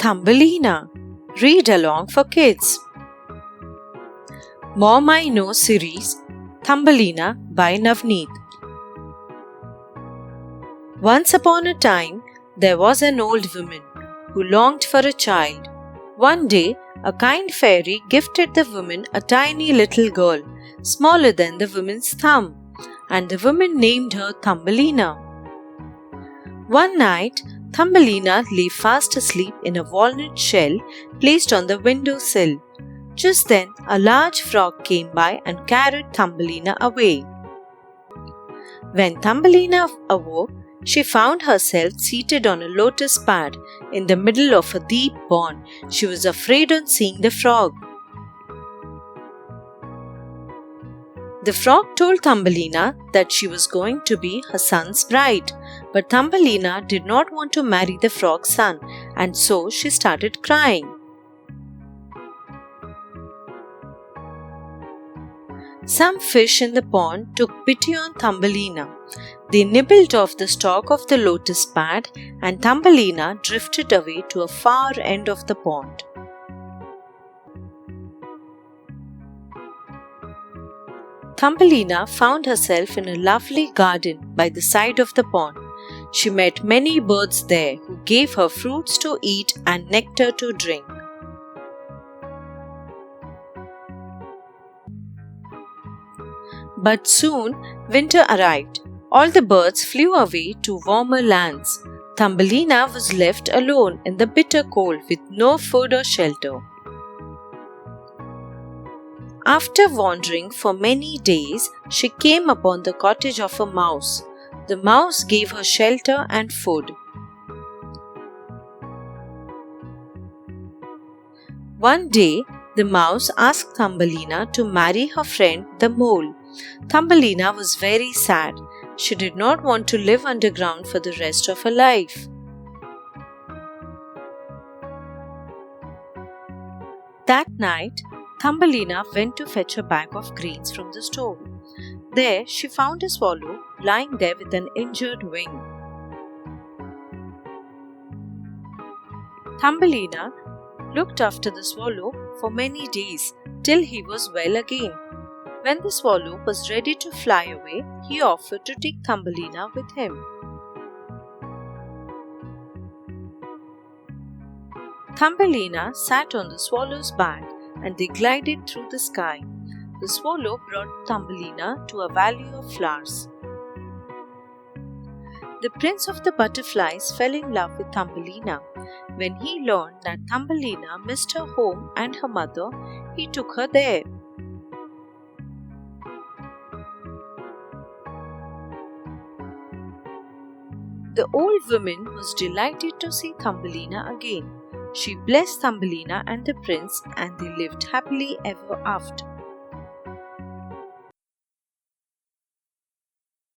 Thumbelina. Read along for kids. Mom I Know series, Thumbelina by Navneet. Once upon a time, there was an old woman who longed for a child. One day, a kind fairy gifted the woman a tiny little girl, smaller than the woman's thumb, and the woman named her Thumbelina. One night, Thumbelina lay fast asleep in a walnut shell placed on the window sill. Just then, a large frog came by and carried Thumbelina away. When Thumbelina awoke, she found herself seated on a lotus pad in the middle of a deep pond. She was afraid on seeing the frog. The frog told Thumbelina that she was going to be her son's bride, but Thumbelina did not want to marry the frog's son, and so she started crying. Some fish in the pond took pity on Thumbelina. They nibbled off the stalk of the lotus pad, and Thumbelina drifted away to a far end of the pond. Thumbelina found herself in a lovely garden by the side of the pond. She met many birds there who gave her fruits to eat and nectar to drink. But soon winter arrived. All the birds flew away to warmer lands. Thumbelina was left alone in the bitter cold with no food or shelter. After wandering for many days, she came upon the cottage of a mouse. The mouse gave her shelter and food. One day, the mouse asked Thumbelina to marry her friend the mole. Thumbelina was very sad. She did not want to live underground for the rest of her life. That night, Thumbelina went to fetch a bag of grains from the store. There, she found a swallow lying there with an injured wing. Thumbelina looked after the swallow for many days till he was well again. When the swallow was ready to fly away, he offered to take Thumbelina with him. Thumbelina sat on the swallow's back and they glided through the sky. The swallow brought Thumbelina to a valley of flowers. The prince of the butterflies fell in love with Thumbelina. When he learned that Thumbelina missed her home and her mother, he took her there. The old woman was delighted to see Thumbelina again. She blessed Thumbelina and the prince, and they lived happily ever after.